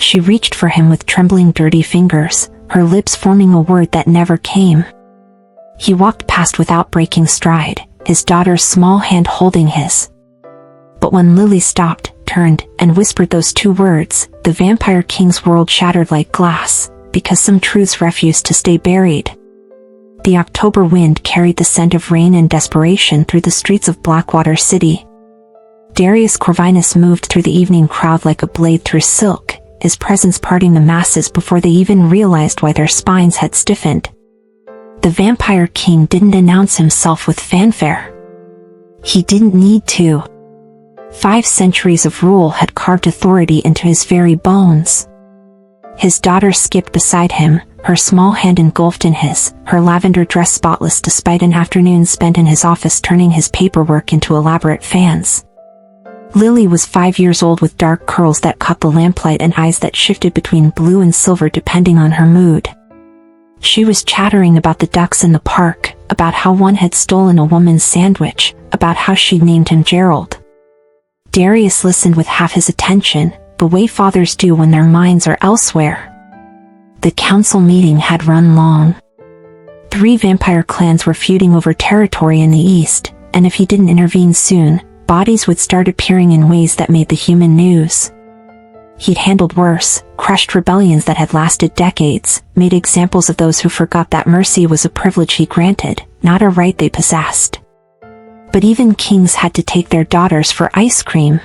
She reached for him with trembling, dirty fingers, her lips forming a word that never came. He walked past without breaking stride, his daughter's small hand holding his. But when Lily stopped, turned, and whispered those two words, the Vampire King's world shattered like glass, because some truths refused to stay buried. The October wind carried the scent of rain and desperation through the streets of Blackwater City. Darius Corvinus moved through the evening crowd like a blade through silk, his presence parting the masses before they even realized why their spines had stiffened. The Vampire King didn't announce himself with fanfare. He didn't need to. 5 centuries of rule had carved authority into his very bones. His daughter skipped beside him, her small hand engulfed in his, her lavender dress spotless despite an afternoon spent in his office turning his paperwork into elaborate fans. Lily was 5 years old with dark curls that caught the lamplight and eyes that shifted between blue and silver depending on her mood. She was chattering about the ducks in the park, about how one had stolen a woman's sandwich, about how she'd named him Gerald. Darius listened with half his attention, the way fathers do when their minds are elsewhere. The council meeting had run long. 3 vampire clans were feuding over territory in the east, and if he didn't intervene soon, bodies would start appearing in ways that made the human news. He'd handled worse, crushed rebellions that had lasted decades, made examples of those who forgot that mercy was a privilege he granted, not a right they possessed. But even kings had to take their daughters for ice cream.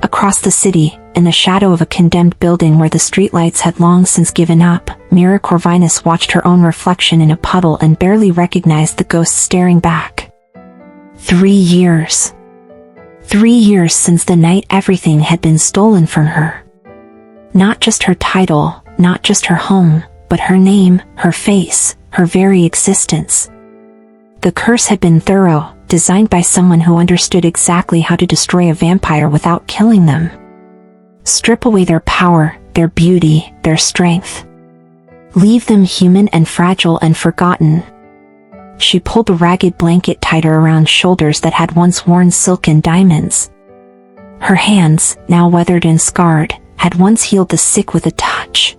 Across the city, in the shadow of a condemned building where the streetlights had long since given up, Mira Corvinus watched her own reflection in a puddle and barely recognized the ghost staring back. 3 years. 3 years since the night everything had been stolen from her. Not just her title, not just her home, but her name, her face, her very existence. The curse had been thorough, designed by someone who understood exactly how to destroy a vampire without killing them. Strip away their power, their beauty, their strength. Leave them human and fragile and forgotten. She pulled the ragged blanket tighter around shoulders that had once worn silk and diamonds. Her hands, now weathered and scarred, had once healed the sick with a touch.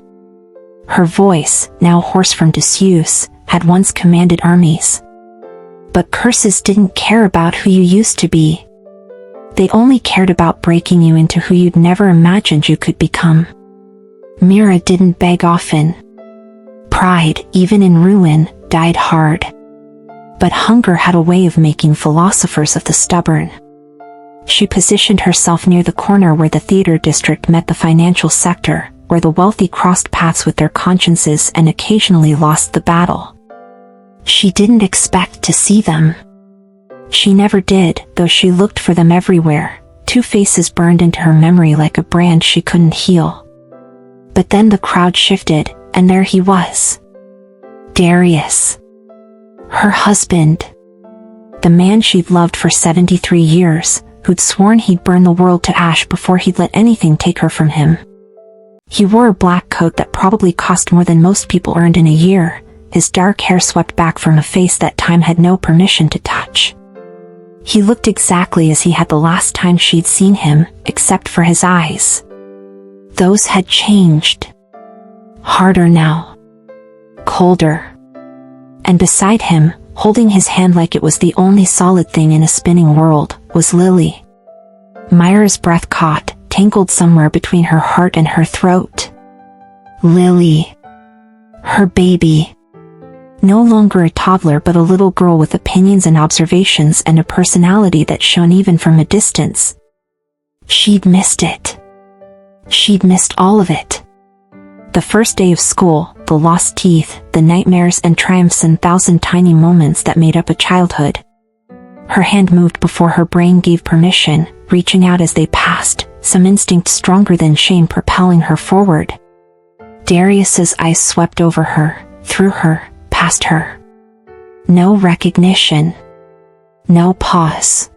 Her voice, now hoarse from disuse, had once commanded armies. But curses didn't care about who you used to be. They only cared about breaking you into who you'd never imagined you could become. Mira didn't beg often. Pride, even in ruin, died hard. But hunger had a way of making philosophers of the stubborn. She positioned herself near the corner where the theater district met the financial sector, where the wealthy crossed paths with their consciences and occasionally lost the battle. She didn't expect to see them. She never did, though she looked for them everywhere. 2 faces burned into her memory like a brand she couldn't heal. But then the crowd shifted, and there he was. Darius. Her husband. The man she'd loved for 73 years, who'd sworn he'd burn the world to ash before he'd let anything take her from him. He wore a black coat that probably cost more than most people earned in a year, his dark hair swept back from a face that time had no permission to touch. He looked exactly as he had the last time she'd seen him, except for his eyes. Those had changed. Harder now. Colder. And beside him, holding his hand like it was the only solid thing in a spinning world, was Lily. Myra's breath caught, tangled somewhere between her heart and her throat. Lily. Her baby. No longer a toddler but a little girl with opinions and observations and a personality that shone even from a distance. She'd missed it. She'd missed all of it. The first day of school, the lost teeth, the nightmares and triumphs and 1,000 tiny moments that made up a childhood. Her hand moved before her brain gave permission, reaching out as they passed, some instinct stronger than shame propelling her forward. Darius's eyes swept over her, through her, past her. No recognition. No pause.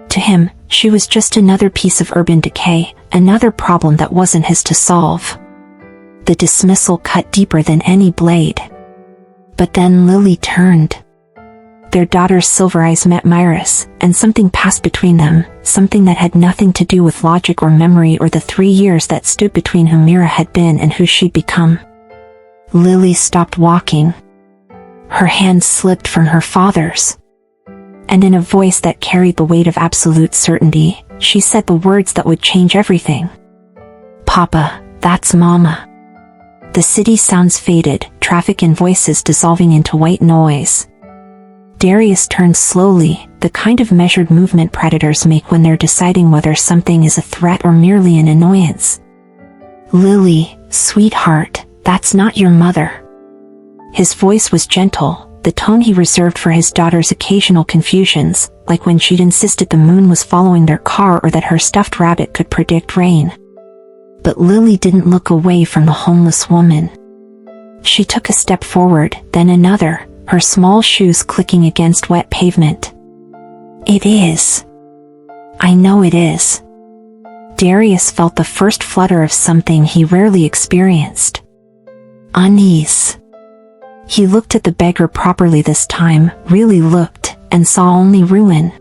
To him, she was just another piece of urban decay, another problem that wasn't his to solve. The dismissal cut deeper than any blade. But then Lily turned. Their daughter's silver eyes met Myra's, and something passed between them, something that had nothing to do with logic or memory or the 3 years that stood between who Myra had been and who she'd become. Lily stopped walking. Her hand slipped from her father's. And in a voice that carried the weight of absolute certainty, she said the words that would change everything. "Papa, that's Mama." The city sounds faded, traffic and voices dissolving into white noise. Darius turned slowly, the kind of measured movement predators make when they're deciding whether something is a threat or merely an annoyance. "Lily, sweetheart, that's not your mother." His voice was gentle, the tone he reserved for his daughter's occasional confusions, like when she'd insisted the moon was following their car or that her stuffed rabbit could predict rain. But Lily didn't look away from the homeless woman. She took a step forward, then another, her small shoes clicking against wet pavement. "It is. I know it is." Darius felt the first flutter of something he rarely experienced. Unease. He looked at the beggar properly this time, really looked, and saw only ruin.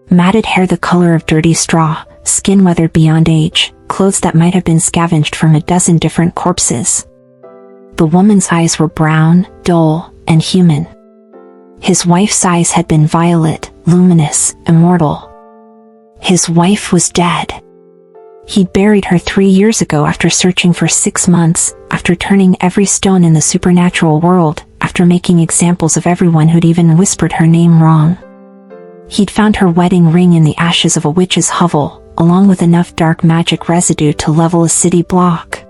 Matted hair the color of dirty straw, skin weathered beyond age, clothes that might have been scavenged from a dozen different corpses. The woman's eyes were brown, dull, and human. His wife's eyes had been violet, luminous, immortal. His wife was dead. He'd buried her 3 years ago after searching for 6 months, after turning every stone in the supernatural world, after making examples of everyone who'd even whispered her name wrong. He'd found her wedding ring in the ashes of a witch's hovel, along with enough dark magic residue to level a city block.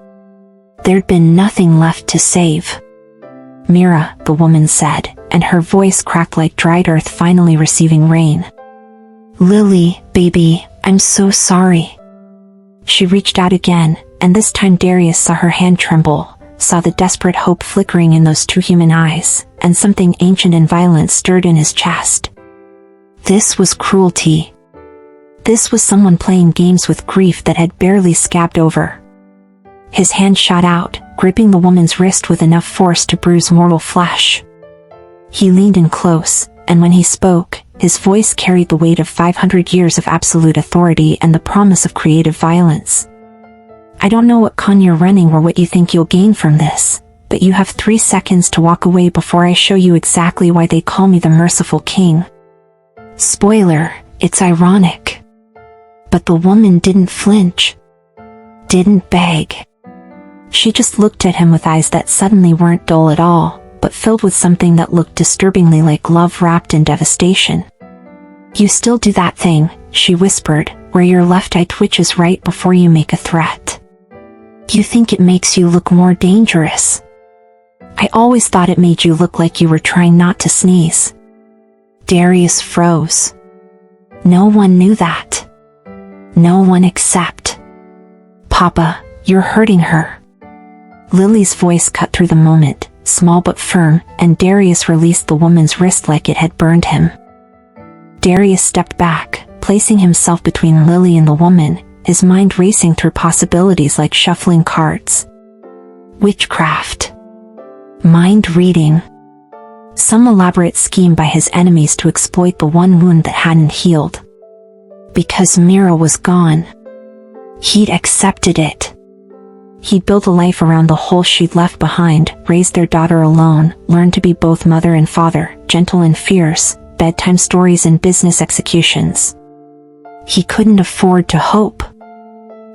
There'd been nothing left to save. "Myra," the woman said, and her voice cracked like dried earth finally receiving rain. "Lily, baby, I'm so sorry." She reached out again, and this time Darius saw her hand tremble, saw the desperate hope flickering in those two human eyes, and something ancient and violent stirred in his chest. This was cruelty. This was someone playing games with grief that had barely scabbed over. His hand shot out, gripping the woman's wrist with enough force to bruise mortal flesh. He leaned in close, and when he spoke, his voice carried the weight of 500 years of absolute authority and the promise of creative violence. "I don't know what con you're running or what you think you'll gain from this, but you have 3 seconds to walk away before I show you exactly why they call me the Merciful King." Spoiler, it's ironic. But the woman didn't flinch. Didn't beg. She just looked at him with eyes that suddenly weren't dull at all, but filled with something that looked disturbingly like love wrapped in devastation. "You still do that thing," she whispered, "where your left eye twitches right before you make a threat. You think it makes you look more dangerous. I always thought it made you look like you were trying not to sneeze." Darius froze. No one knew that. No one except Papa. "You're hurting her." Lily's voice cut through the moment, small but firm, and Darius released the woman's wrist like it had burned him. Darius stepped back, placing himself between Lily and the woman, his mind racing through possibilities like shuffling cards. Witchcraft. Mind reading. Some elaborate scheme by his enemies to exploit the one wound that hadn't healed. Because Myra was gone. He'd accepted it. He'd built a life around the hole she'd left behind, raised their daughter alone, learned to be both mother and father, gentle and fierce, bedtime stories and business executions. He couldn't afford to hope.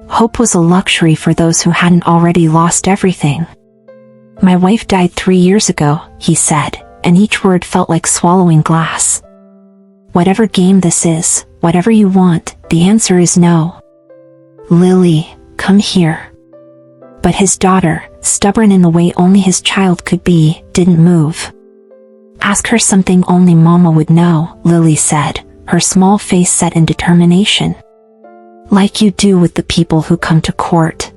Hope was a luxury for those who hadn't already lost everything. "My wife died 3 years ago," he said, and each word felt like swallowing glass. "Whatever game this is, whatever you want, the answer is no." "Lily, come here." But his daughter, stubborn in the way only his child could be, didn't move. "Ask her something only Mama would know," Lily said, her small face set in determination. "Like you do with the people who come to court.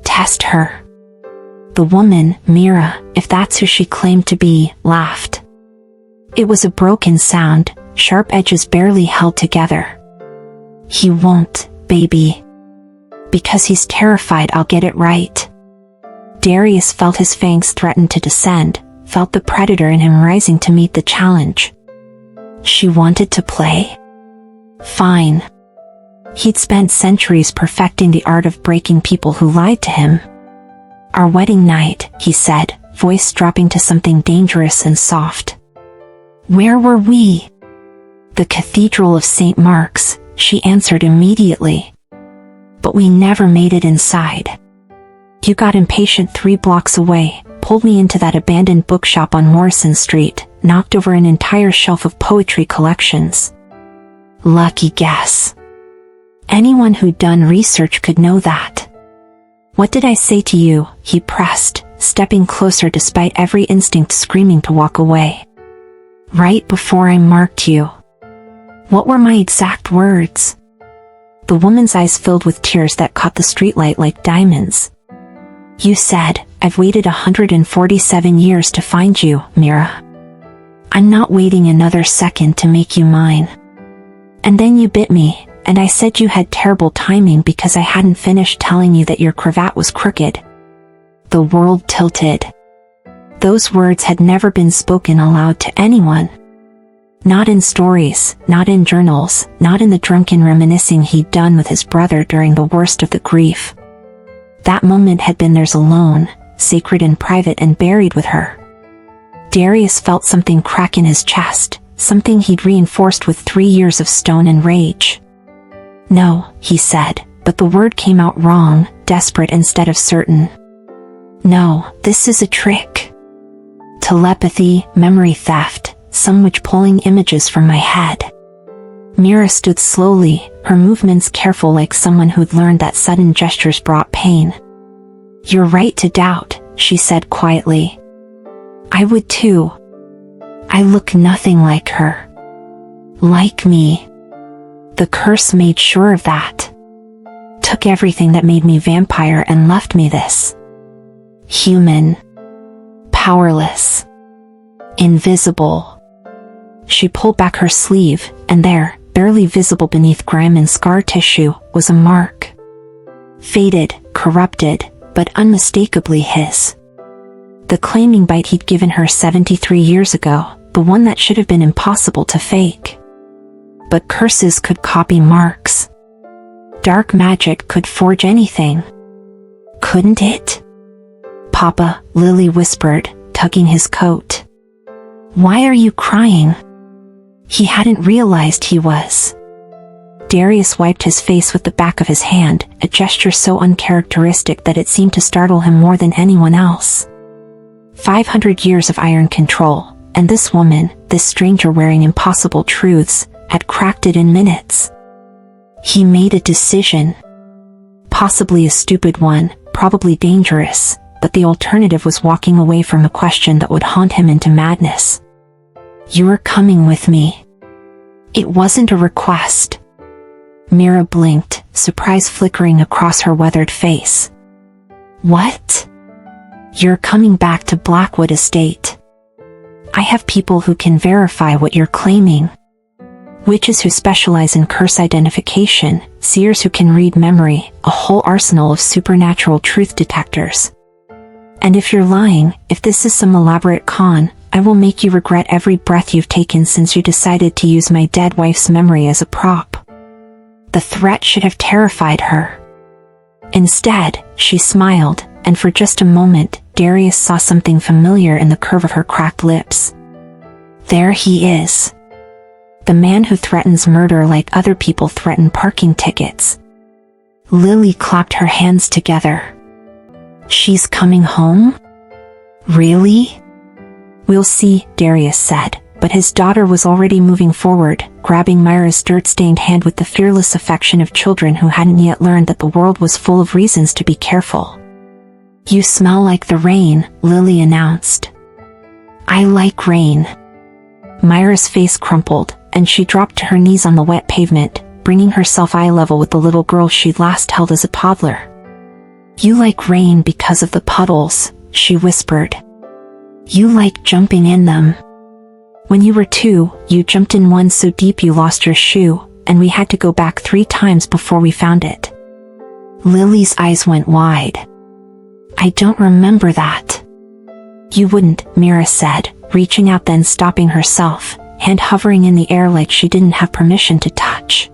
Test her." The woman, Myra, if that's who she claimed to be, laughed. It was a broken sound, sharp edges barely held together. "He won't, baby. Because he's terrified I'll get it right." Darius felt his fangs threaten to descend, felt the predator in him rising to meet the challenge. She wanted to play? Fine. He'd spent centuries perfecting the art of breaking people who lied to him. Our wedding night, he said, voice dropping to something dangerous and soft. Where were we? The Cathedral of St. Mark's, she answered immediately. But we never made it inside. You got impatient 3 blocks away, pulled me into that abandoned bookshop on Morrison Street, knocked over an entire shelf of poetry collections. Lucky guess. Anyone who'd done research could know that. What did I say to you? He pressed, stepping closer despite every instinct screaming to walk away. Right before I marked you. What were my exact words? The woman's eyes filled with tears that caught the streetlight like diamonds. You said, I've waited 147 years to find you, Mira. I'm not waiting another second to make you mine. And then you bit me, and I said you had terrible timing because I hadn't finished telling you that your cravat was crooked. The world tilted. Those words had never been spoken aloud to anyone. Not in stories, not in journals, not in the drunken reminiscing he'd done with his brother during the worst of the grief. That moment had been theirs alone, sacred and private and buried with her. Darius felt something crack in his chest, something he'd reinforced with 3 years of stone and rage. No, he said, but the word came out wrong, desperate instead of certain. No, this is a trick. Telepathy, memory theft, some witch pulling images from my head. Mira stood slowly, her movements careful like someone who'd learned that sudden gestures brought pain. You're right to doubt, she said quietly. I would too. I look nothing like her. Like me. The curse made sure of that. Took everything that made me vampire and left me this. Human. Powerless. Invisible. She pulled back her sleeve, and there, barely visible beneath grime and scar tissue, was a mark. Faded, corrupted, but unmistakably his. The claiming bite he'd given her 73 years ago, the one that should have been impossible to fake. But curses could copy marks. Dark magic could forge anything. Couldn't it? Papa, Lily whispered, tugging his coat. Why are you crying? He hadn't realized he was. Darius wiped his face with the back of his hand, a gesture so uncharacteristic that it seemed to startle him more than anyone else. 500 years of iron control, and this woman, this stranger wearing impossible truths, had cracked it in minutes. He made a decision. Possibly a stupid one, probably dangerous, but the alternative was walking away from a question that would haunt him into madness. You're coming with me. It wasn't a request. Mira blinked, surprise flickering across her weathered face. What? You're coming back to Blackwood Estate. I have people who can verify what you're claiming. Witches who specialize in curse identification, seers who can read memory, a whole arsenal of supernatural truth detectors. And if you're lying, if this is some elaborate con, I will make you regret every breath you've taken since you decided to use my dead wife's memory as a prop. The threat should have terrified her. Instead, she smiled, and for just a moment, Darius saw something familiar in the curve of her cracked lips. There he is. The man who threatens murder like other people threaten parking tickets. Lily clapped her hands together. She's coming home? Really? We'll see, Darius said, but his daughter was already moving forward, grabbing Myra's dirt-stained hand with the fearless affection of children who hadn't yet learned that the world was full of reasons to be careful. You smell like the rain, Lily announced. I like rain. Myra's face crumpled, and she dropped to her knees on the wet pavement, bringing herself eye level with the little girl she'd last held as a toddler. You like rain because of the puddles, she whispered. You like jumping in them. When you were 2, you jumped in one so deep you lost your shoe, and we had to go back 3 times before we found it. Lily's eyes went wide. I don't remember that. You wouldn't, Mira said, reaching out then stopping herself. hand hovering in the air like she didn't have permission to touch.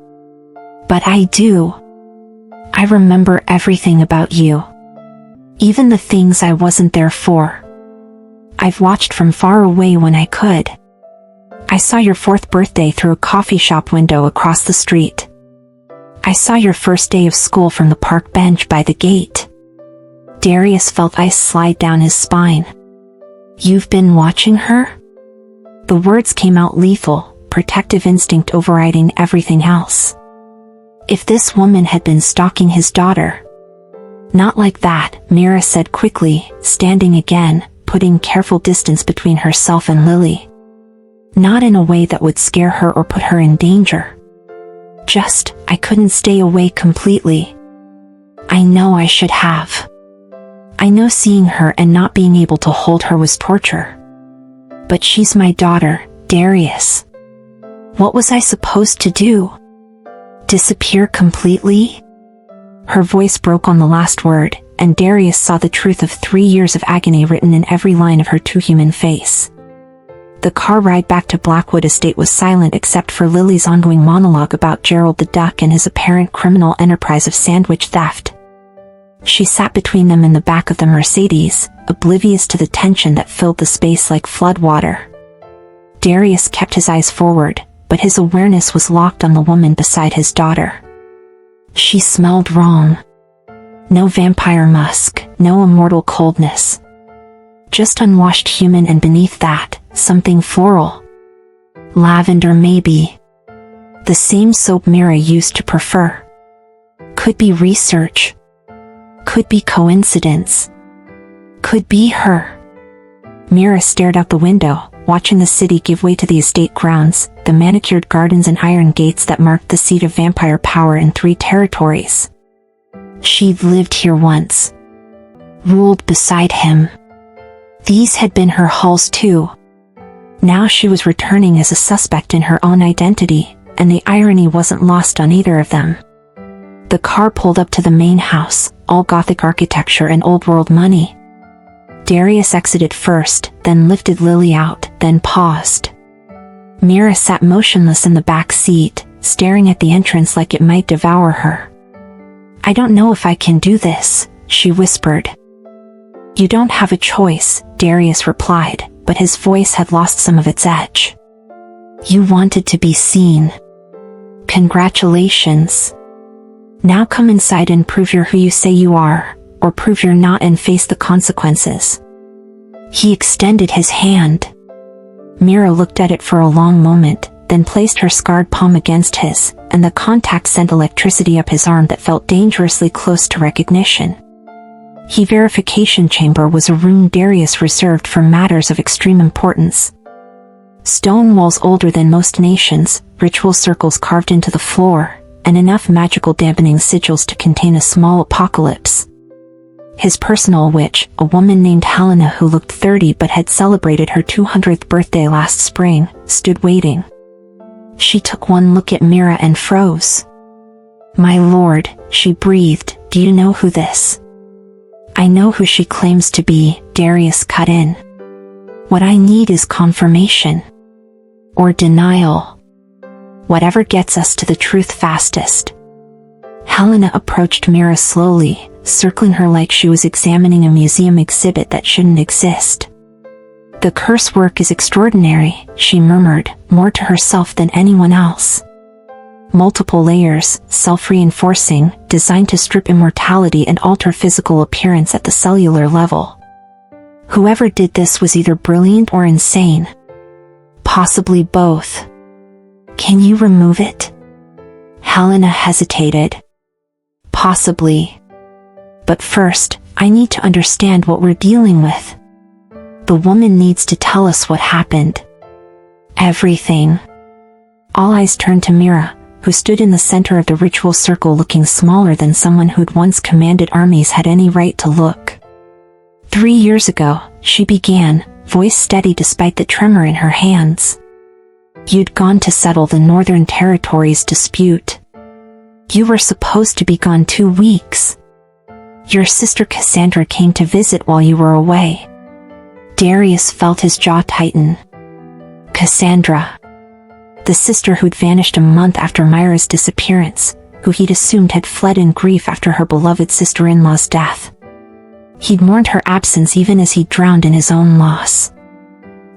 But I do. I remember everything about you. Even the things I wasn't there for. I've watched from far away when I could. I saw your 4th birthday through a coffee shop window across the street. I saw your first day of school from the park bench by the gate. Darius felt ice slide down his spine. You've been watching her? The words came out lethal, protective instinct overriding everything else. If this woman had been stalking his daughter. Not like that, Mira said quickly, standing again, putting careful distance between herself and Lily. Not in a way that would scare her or put her in danger. Just, I couldn't stay away completely. I know I should have. I know seeing her and not being able to hold her was torture. But she's my daughter, Darius. What was I supposed to do? Disappear completely? Her voice broke on the last word, and Darius saw the truth of 3 years of agony written in every line of her too human face. The car ride back to Blackwood Estate was silent except for Lily's ongoing monologue about Gerald the Duck and his apparent criminal enterprise of sandwich theft. She sat between them in the back of the Mercedes, oblivious to the tension that filled the space like floodwater. Darius kept his eyes forward, but his awareness was locked on the woman beside his daughter. She smelled wrong. No vampire musk, no immortal coldness. Just unwashed human, and beneath that, something floral. Lavender maybe. The same soap Mira used to prefer. Could be research. Could be coincidence. Could be her. Mira stared out the window, watching the city give way to the estate grounds, the manicured gardens and iron gates that marked the seat of vampire power in 3 territories. She'd lived here once. Ruled beside him. These had been her halls too. Now she was returning as a suspect in her own identity, and the irony wasn't lost on either of them. The car pulled up to the main house, all Gothic architecture and old-world money. Darius exited first, then lifted Lily out, then paused. Mira sat motionless in the back seat, staring at the entrance like it might devour her. I don't know if I can do this, she whispered. You don't have a choice, Darius replied, but his voice had lost some of its edge. You wanted to be seen. Congratulations. Now come inside and prove you're who you say you are, or prove you're not and face the consequences. He extended his hand. Mira looked at it for a long moment, then placed her scarred palm against his, and the contact sent electricity up his arm that felt dangerously close to recognition. The verification chamber was a room Darius reserved for matters of extreme importance. Stone walls older than most nations, ritual circles carved into the floor, and enough magical dampening sigils to contain a small apocalypse. His personal witch, a woman named Helena who looked 30 but had celebrated her 200th birthday last spring, stood waiting. She took one look at Mira and froze. My lord, she breathed, do you know who this? I know who she claims to be, Darius cut in. What I need is confirmation. Or denial. Whatever gets us to the truth fastest. Helena approached Mira slowly, circling her like she was examining a museum exhibit that shouldn't exist. The curse work is extraordinary, she murmured, more to herself than anyone else. Multiple layers, self-reinforcing, designed to strip immortality and alter physical appearance at the cellular level. Whoever did this was either brilliant or insane. Possibly both. Can you remove it? Helena hesitated. Possibly. But first, I need to understand what we're dealing with. The woman needs to tell us what happened. Everything. All eyes turned to Mira, who stood in the center of the ritual circle looking smaller than someone who'd once commanded armies had any right to look. 3 years ago, she began, voice steady despite the tremor in her hands. You'd gone to settle the Northern Territories dispute. You were supposed to be gone 2 weeks. Your sister Cassandra came to visit while you were away. Darius felt his jaw tighten. Cassandra. The sister who'd vanished a month after Myra's disappearance, who he'd assumed had fled in grief after her beloved sister-in-law's death. He'd mourned her absence even as he drowned in his own loss.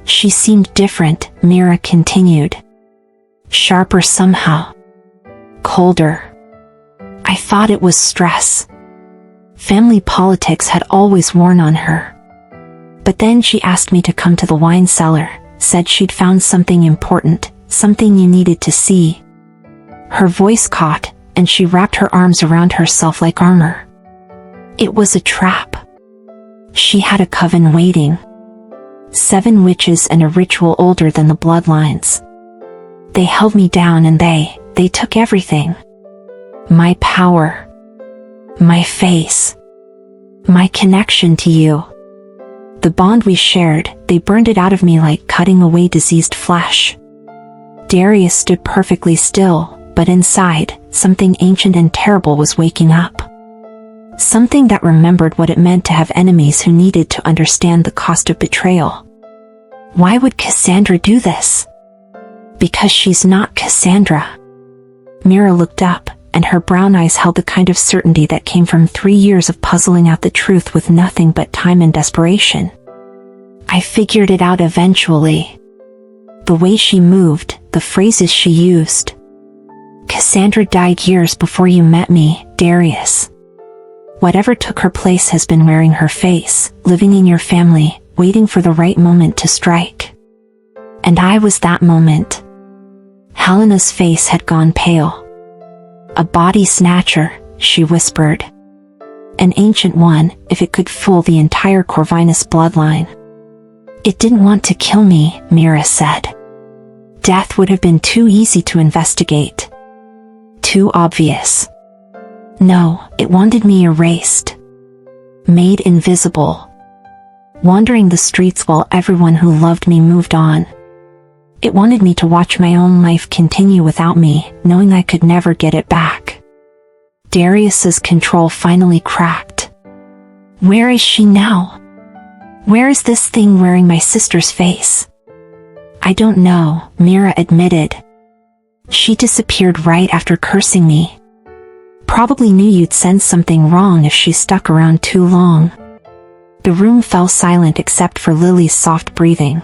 She seemed different, Mira continued. Sharper somehow. Colder. I thought it was stress. Family politics had always worn on her. But then she asked me to come to the wine cellar, said she'd found something important, something you needed to see. Her voice caught, and she wrapped her arms around herself like armor. It was a trap. She had a coven waiting. 7 witches and a ritual older than the bloodlines. They held me down and they took everything. My power. My face. My connection to you. The bond we shared, they burned it out of me like cutting away diseased flesh. Darius stood perfectly still, but inside, something ancient and terrible was waking up. Something that remembered what it meant to have enemies who needed to understand the cost of betrayal. Why would Cassandra do this? Because she's not Cassandra. Mira looked up, and her brown eyes held the kind of certainty that came from 3 years of puzzling out the truth with nothing but time and desperation. I figured it out eventually. The way she moved, the phrases she used. Cassandra died years before you met me, Darius. Whatever took her place has been wearing her face, living in your family, waiting for the right moment to strike. And I was that moment. Helena's face had gone pale. A body snatcher, she whispered. An ancient one, if it could fool the entire Corvinus bloodline. It didn't want to kill me, Mira said. Death would have been too easy to investigate. Too obvious. No, it wanted me erased. Made invisible. Wandering the streets while everyone who loved me moved on. It wanted me to watch my own life continue without me, knowing I could never get it back. Darius's control finally cracked. Where is she now? Where is this thing wearing my sister's face? I don't know, Mira admitted. She disappeared right after cursing me. Probably knew you'd sense something wrong if she stuck around too long. The room fell silent except for Lily's soft breathing.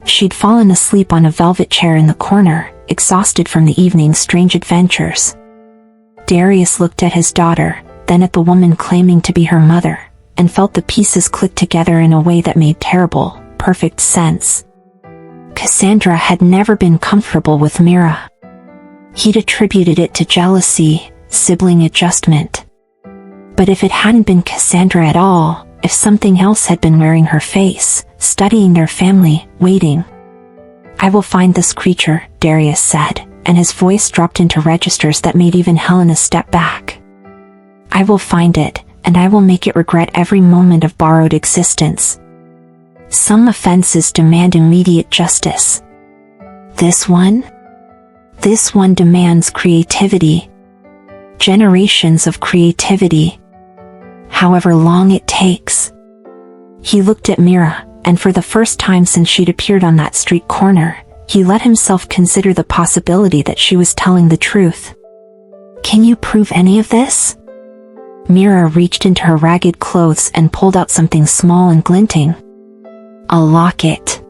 She'd fallen asleep on a velvet chair in the corner, exhausted from the evening's strange adventures. Darius looked at his daughter, then at the woman claiming to be her mother, and felt the pieces click together in a way that made terrible, perfect sense. Cassandra had never been comfortable with Mira. He'd attributed it to jealousy, sibling adjustment. But if it hadn't been Cassandra at all, if something else had been wearing her face, studying their family, waiting. I will find this creature, Darius said, and his voice dropped into registers that made even Helena step back. I will find it, and I will make it regret every moment of borrowed existence. Some offenses demand immediate justice. This one? This one demands creativity. Generations of creativity. However long it takes. He looked at Mira, and for the first time since she'd appeared on that street corner, he let himself consider the possibility that she was telling the truth. Can you prove any of this? Mira reached into her ragged clothes and pulled out something small and glinting. A locket.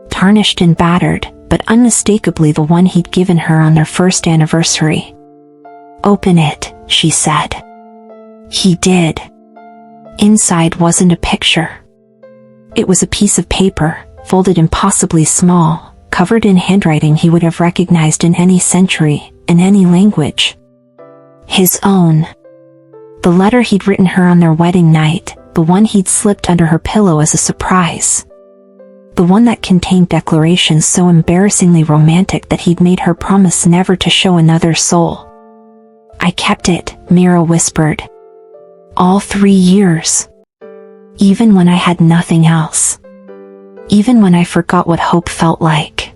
Tarnished and battered, but unmistakably the one he'd given her on their first anniversary. Open it, she said. He did. Inside wasn't a picture. It was a piece of paper, folded impossibly small, covered in handwriting he would have recognized in any century, in any language. His own. The letter he'd written her on their wedding night, the one he'd slipped under her pillow as a surprise. The one that contained declarations so embarrassingly romantic that he'd made her promise never to show another soul. I kept it, Mira whispered. All 3 years. Even when I had nothing else. Even when I forgot what hope felt like.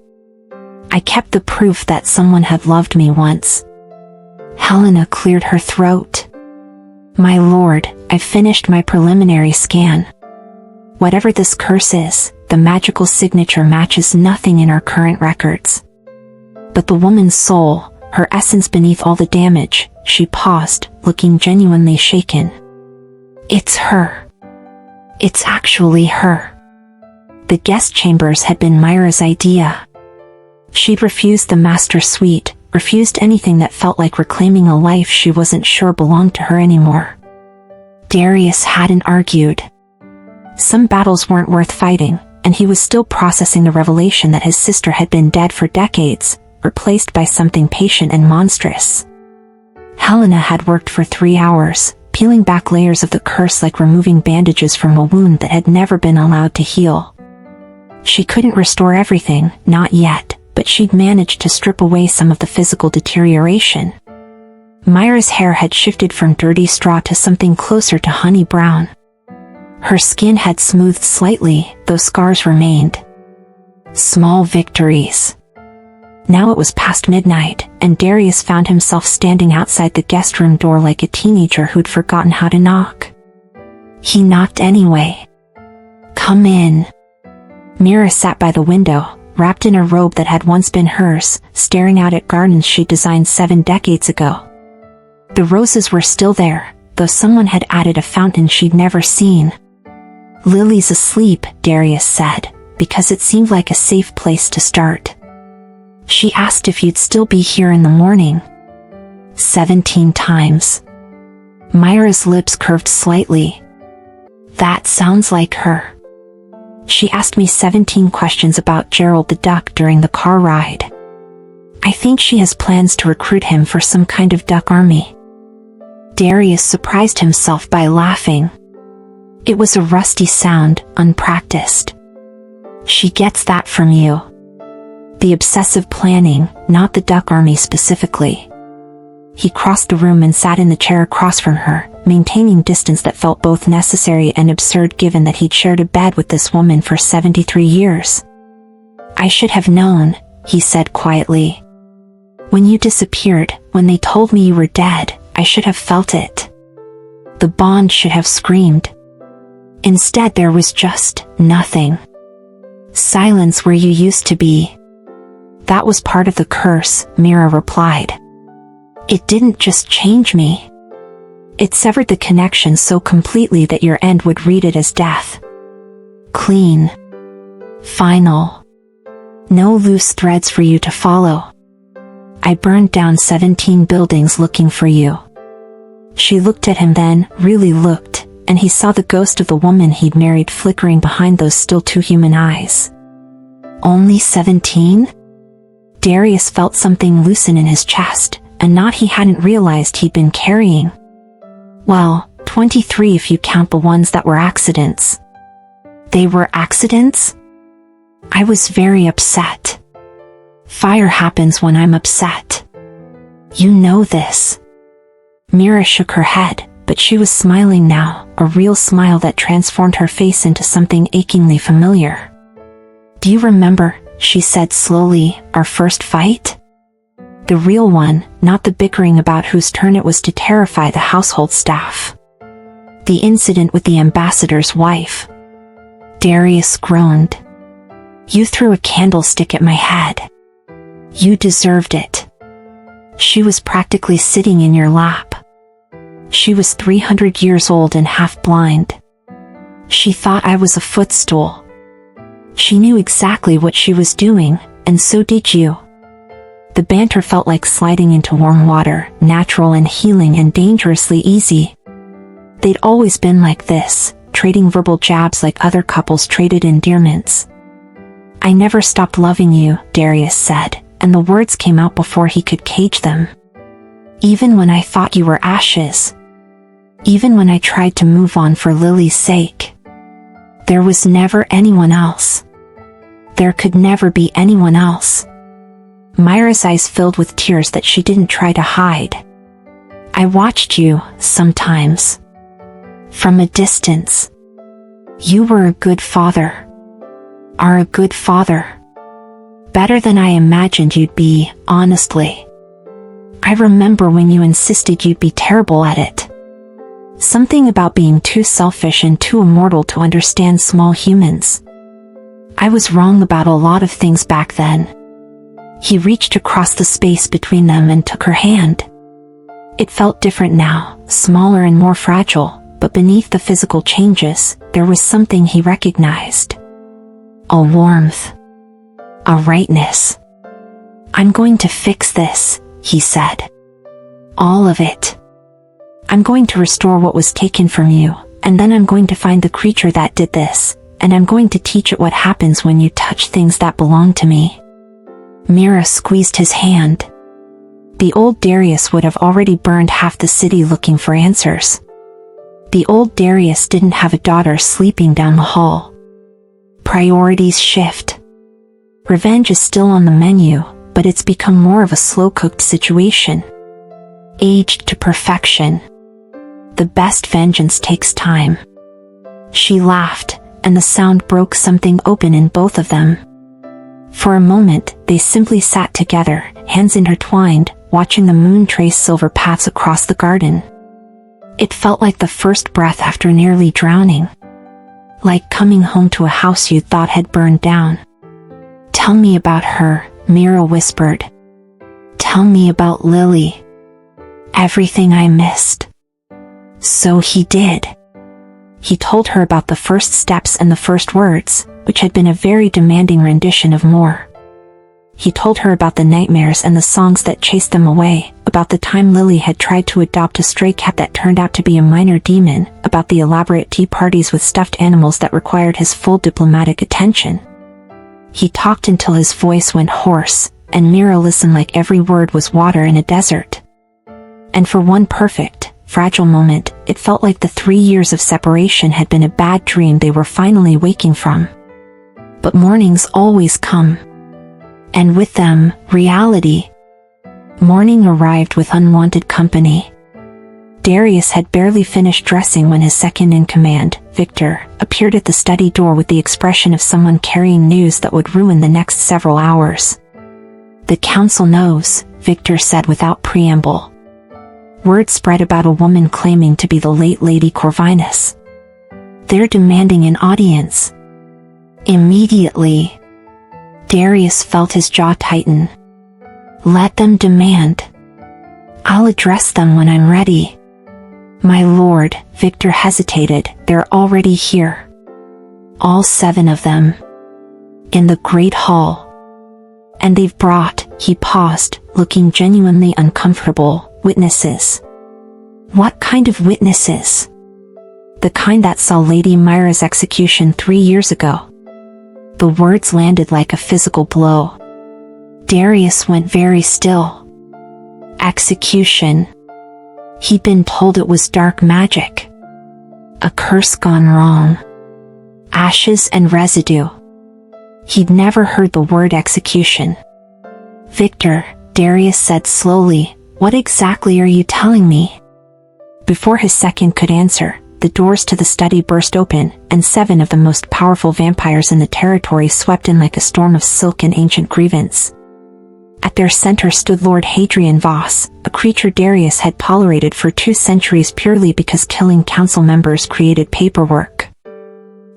I kept the proof that someone had loved me once. Helena cleared her throat. My lord, I've finished my preliminary scan. Whatever this curse is, the magical signature matches nothing in our current records. But the woman's soul, her essence beneath all the damage, she paused, looking genuinely shaken. It's her. It's actually her. The guest chambers had been Myra's idea. She'd refused the master suite, refused anything that felt like reclaiming a life she wasn't sure belonged to her anymore. Darius hadn't argued. Some battles weren't worth fighting, and he was still processing the revelation that his sister had been dead for decades, replaced by something patient and monstrous. Helena had worked for 3 hours, peeling back layers of the curse like removing bandages from a wound that had never been allowed to heal. She couldn't restore everything, not yet, but she'd managed to strip away some of the physical deterioration. Myra's hair had shifted from dirty straw to something closer to honey brown. Her skin had smoothed slightly, though scars remained. Small victories. Now it was past midnight, and Darius found himself standing outside the guest room door like a teenager who'd forgotten how to knock. He knocked anyway. Come in. Mira sat by the window, wrapped in a robe that had once been hers, staring out at gardens she designed 7 decades ago. The roses were still there, though someone had added a fountain she'd never seen. Lily's asleep, Darius said, because it seemed like a safe place to start. She asked if you'd still be here in the morning. 17 times. Myra's lips curved slightly. That sounds like her. She asked me 17 questions about Gerald the duck during the car ride. I think she has plans to recruit him for some kind of duck army. Darius surprised himself by laughing. It was a rusty sound, unpracticed. She gets that from you. The obsessive planning, not the duck army specifically. He crossed the room and sat in the chair across from her, maintaining distance that felt both necessary and absurd given that he'd shared a bed with this woman for 73 years. I should have known, he said quietly. When you disappeared, when they told me you were dead, I should have felt it. The bond should have screamed. Instead there was just nothing. Silence where you used to be. That was part of the curse, Mira replied. It didn't just change me. It severed the connection so completely that your end would read it as death. Clean. Final. No loose threads for you to follow. I burned down 17 buildings looking for you. She looked at him then, really looked, and he saw the ghost of the woman he'd married flickering behind those still too human eyes. Only 17? Darius felt something loosen in his chest, a knot he hadn't realized he'd been carrying. Well, 23 if you count the ones that were accidents. They were accidents? I was very upset. Fire happens when I'm upset. You know this. Mira shook her head, but she was smiling now, a real smile that transformed her face into something achingly familiar. Do you remember, she said slowly, our first fight? The real one, not the bickering about whose turn it was to terrify the household staff. The incident with the ambassador's wife. Darius groaned. You threw a candlestick at my head. You deserved it. She was practically sitting in your lap. She was 300 years old and half blind. She thought I was a footstool. She knew exactly what she was doing, and so did you. The banter felt like sliding into warm water, natural and healing and dangerously easy. They'd always been like this, trading verbal jabs like other couples traded endearments. I never stopped loving you, Darius said, and the words came out before he could cage them. Even when I thought you were ashes. Even when I tried to move on for Lily's sake. There was never anyone else. There could never be anyone else. Myra's eyes filled with tears that she didn't try to hide. I watched you, sometimes. From a distance. You were a good father. Are a good father. Better than I imagined you'd be, honestly. I remember when you insisted you'd be terrible at it. Something about being too selfish and too immortal to understand small humans. I was wrong about a lot of things back then. He reached across the space between them and took her hand. It felt different now, smaller and more fragile, but beneath the physical changes, there was something he recognized. A warmth. A rightness. "I'm going to fix this," he said. "All of it. I'm going to restore what was taken from you, and then I'm going to find the creature that did this, and I'm going to teach it what happens when you touch things that belong to me." Mira squeezed his hand. The old Darius would have already burned half the city looking for answers. The old Darius didn't have a daughter sleeping down the hall. Priorities shift. Revenge is still on the menu, but it's become more of a slow-cooked situation. Aged to perfection. The best vengeance takes time. She laughed, and the sound broke something open in both of them. For a moment, they simply sat together, hands intertwined, watching the moon trace silver paths across the garden. It felt like the first breath after nearly drowning. Like coming home to a house you thought had burned down. "Tell me about her," Mira whispered. "Tell me about Lily. Everything I missed." So he did. He told her about the first steps and the first words, which had been a very demanding rendition of more. He told her about the nightmares and the songs that chased them away, about the time Lily had tried to adopt a stray cat that turned out to be a minor demon, about the elaborate tea parties with stuffed animals that required his full diplomatic attention. He talked until his voice went hoarse, and Mira listened like every word was water in a desert. And for one perfect, fragile moment, it felt like the 3 years of separation had been a bad dream they were finally waking from. But mornings always come. And with them, reality. Morning arrived with unwanted company. Darius had barely finished dressing when his second-in-command, Victor, appeared at the study door with the expression of someone carrying news that would ruin the next several hours. "The council knows," Victor said without preamble. Word spread about a woman claiming to be the late Lady Corvinus. "They're demanding an audience." Immediately, Darius felt his jaw tighten. "Let them demand. I'll address them when I'm ready." "My lord," Victor hesitated, "they're already here. All 7 of them. In the Great Hall. And they've brought," he paused, looking genuinely uncomfortable, "witnesses." "What kind of witnesses?" "The kind that saw Lady Myra's execution 3 years ago." The words landed like a physical blow. Darius went very still. Execution. He'd been told it was dark magic. A curse gone wrong. Ashes and residue. He'd never heard the word execution. "Victor," Darius said slowly, "what exactly are you telling me?" Before his second could answer, the doors to the study burst open, and 7 of the most powerful vampires in the territory swept in like a storm of silk and ancient grievance. At their center stood Lord Hadrian Voss, a creature Darius had tolerated for 2 centuries purely because killing council members created paperwork.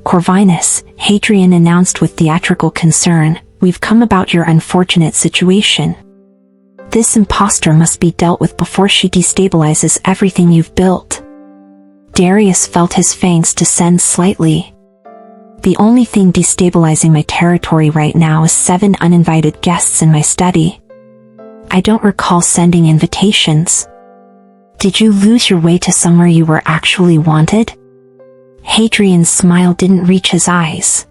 "Corvinus," Hadrian announced with theatrical concern, "we've come about your unfortunate situation. This imposter must be dealt with before she destabilizes everything you've built." Darius felt his fangs descend slightly. "The only thing destabilizing my territory right now is 7 uninvited guests in my study. I don't recall sending invitations." "Did you lose your way to somewhere you were actually wanted?" Hadrian's smile didn't reach his eyes.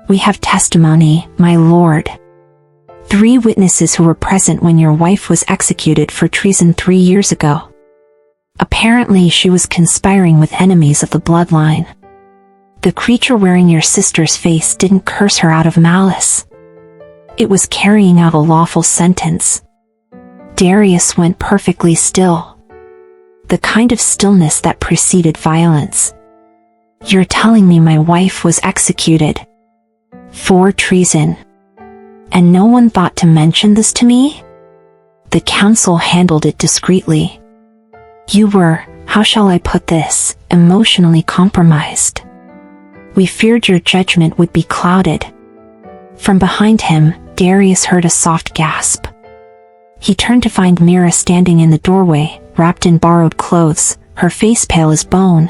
"We have testimony, my lord. 3 witnesses who were present when your wife was executed for treason 3 years ago. Apparently she was conspiring with enemies of the bloodline. The creature wearing your sister's face didn't curse her out of malice. It was carrying out a lawful sentence." Darius went perfectly still. The kind of stillness that preceded violence. "You're telling me my wife was executed for treason, and no one thought to mention this to me?" The council handled it discreetly. "You were, how shall I put this, emotionally compromised. We feared your judgment would be clouded." From behind him, Darius heard a soft gasp. He turned to find Mira standing in the doorway, wrapped in borrowed clothes, her face pale as bone.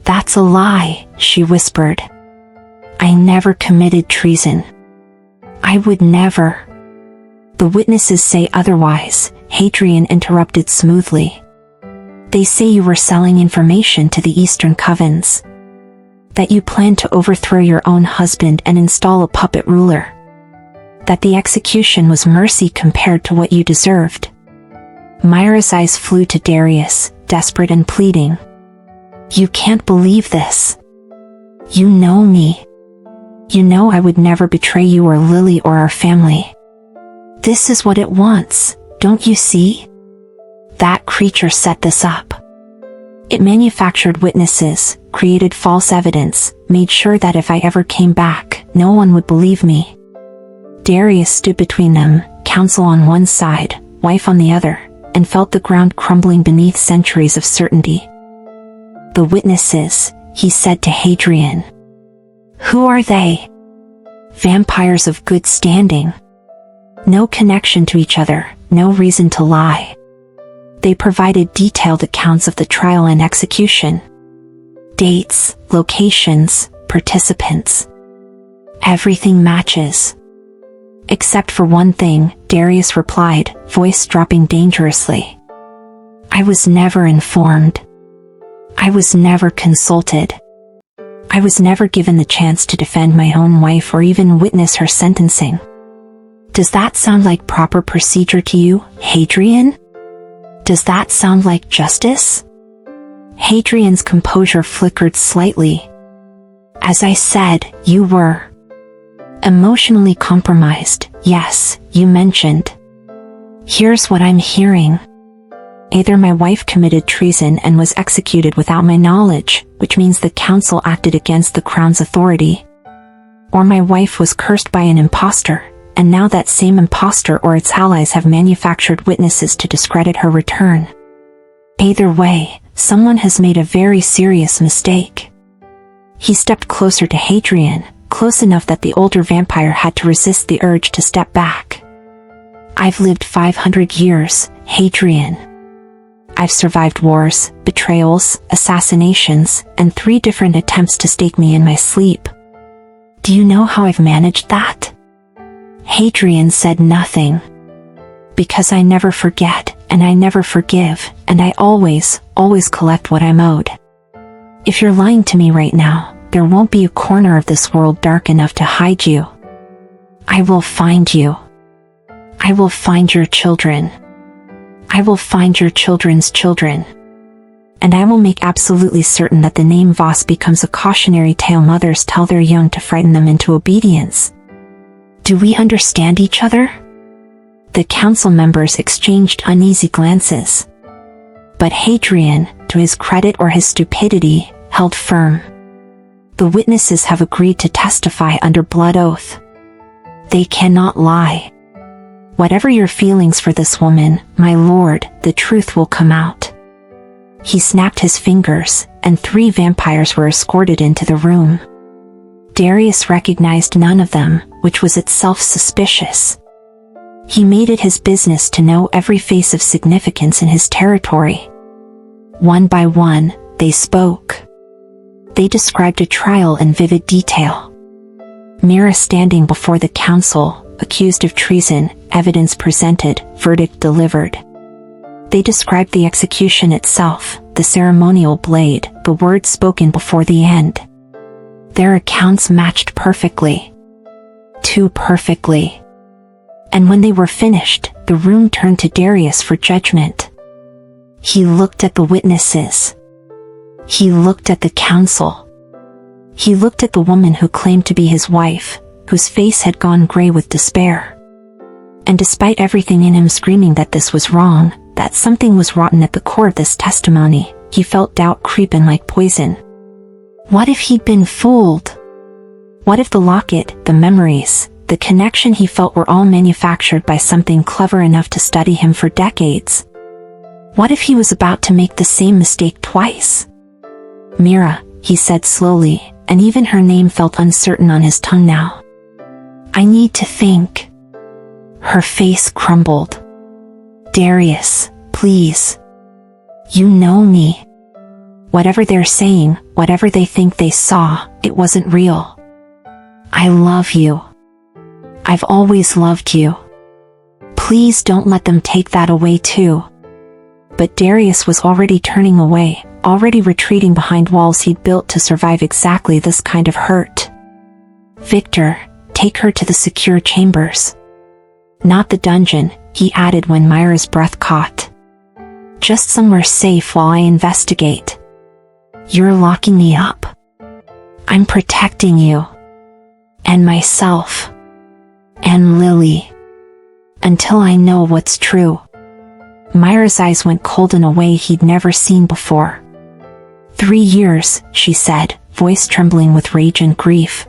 "That's a lie," she whispered. "I never committed treason. I would never." "The witnesses say otherwise," Hadrian interrupted smoothly. "They say you were selling information to the Eastern Covens. That you planned to overthrow your own husband and install a puppet ruler. That the execution was mercy compared to what you deserved." Myra's eyes flew to Darius, desperate and pleading. "You can't believe this. You know me. You know I would never betray you or Lily or our family. This is what it wants, don't you see? That creature set this up. It manufactured witnesses, created false evidence, made sure that if I ever came back, no one would believe me." Darius stood between them, counsel on one side, wife on the other, and felt the ground crumbling beneath centuries of certainty. "The witnesses," he said to Hadrian. "Who are they?" "Vampires of good standing. No connection to each other, no reason to lie. They provided detailed accounts of the trial and execution. Dates, locations, participants. Everything matches." "Except for one thing," Darius replied, voice dropping dangerously. "I was never informed. I was never consulted. I was never given the chance to defend my own wife or even witness her sentencing. Does that sound like proper procedure to you, Hadrian? Does that sound like justice?" Hadrian's composure flickered slightly. "As I said, you were emotionally compromised, yes, you mentioned. Here's what I'm hearing. Either my wife committed treason and was executed without my knowledge, which means the council acted against the crown's authority, or my wife was cursed by an impostor, and now that same impostor or its allies have manufactured witnesses to discredit her return. Either way, someone has made a very serious mistake." He stepped closer to Hadrian, close enough that the older vampire had to resist the urge to step back. "I've lived 500 years, Hadrian. I've survived wars, betrayals, assassinations, and 3 different attempts to stake me in my sleep. Do you know how I've managed that?" Hadrian said nothing. "Because I never forget, and I never forgive, and I always collect what I'm owed. If you're lying to me right now, there won't be a corner of this world dark enough to hide you. I will find you. I will find your children. I will find your children's children. And I will make absolutely certain that the name Voss becomes a cautionary tale mothers tell their young to frighten them into obedience. Do we understand each other?" The council members exchanged uneasy glances. But Hadrian, to his credit or his stupidity, held firm. "The witnesses have agreed to testify under blood oath. They cannot lie. Whatever your feelings for this woman, my lord, the truth will come out." He snapped his fingers, and 3 vampires were escorted into the room. Darius recognized none of them, which was itself suspicious. He made it his business to know every face of significance in his territory. One by one, they spoke. They described a trial in vivid detail. Mira standing before the council, accused of treason, evidence presented, verdict delivered. They described the execution itself, the ceremonial blade, the words spoken before the end. Their accounts matched perfectly. Too perfectly. And when they were finished, the room turned to Darius for judgment. He looked at the witnesses. He looked at the council. He looked at the woman who claimed to be his wife, whose face had gone gray with despair. And despite everything in him screaming that this was wrong, that something was rotten at the core of this testimony, he felt doubt creep in like poison. What if he'd been fooled? What if the locket, the memories, the connection he felt were all manufactured by something clever enough to study him for decades? What if he was about to make the same mistake twice? "Mira," he said slowly, and even her name felt uncertain on his tongue now. I need to think. Her face crumbled. Darius, please. You know me. Whatever they're saying, whatever they think they saw, it wasn't real. I love you. I've always loved you. Please don't let them take that away too. But Darius was already turning away, already retreating behind walls he'd built to survive exactly this kind of hurt. Victor, take her to the secure chambers. Not the dungeon, he added when Myra's breath caught. Just somewhere safe while I investigate. You're locking me up. I'm protecting you. And myself. And Lily. Until I know what's true. Myra's eyes went cold in a way he'd never seen before. 3 years, she said, voice trembling with rage and grief.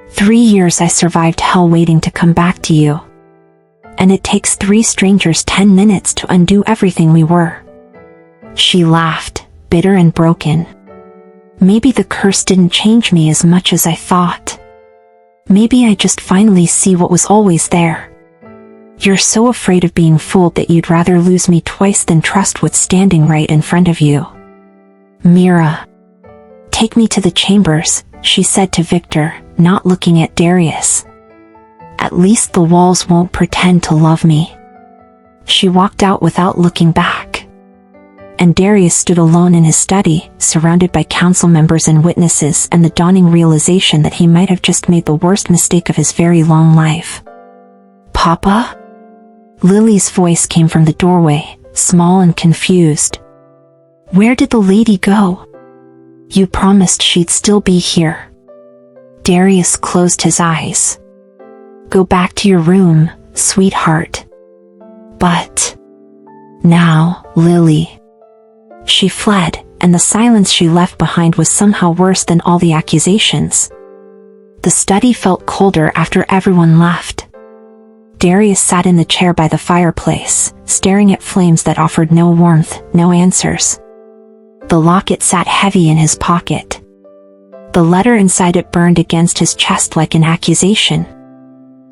3 years I survived hell waiting to come back to you. And it takes 3 strangers 10 minutes to undo everything we were. She laughed, bitter and broken. Maybe the curse didn't change me as much as I thought. Maybe I just finally see what was always there. You're so afraid of being fooled that you'd rather lose me twice than trust what's standing right in front of you. Mira. Take me to the chambers, she said to Victor, not looking at Darius. At least the walls won't pretend to love me. She walked out without looking back. And Darius stood alone in his study, surrounded by council members and witnesses, and the dawning realization that he might have just made the worst mistake of his very long life. Papa? Lily's voice came from the doorway, small and confused. Where did the lady go? You promised she'd still be here. Darius closed his eyes. Go back to your room, sweetheart. But now, Lily. She fled, and the silence she left behind was somehow worse than all the accusations. The study felt colder after everyone left. Darius sat in the chair by the fireplace, staring at flames that offered no warmth, no answers. The locket sat heavy in his pocket. The letter inside it burned against his chest like an accusation.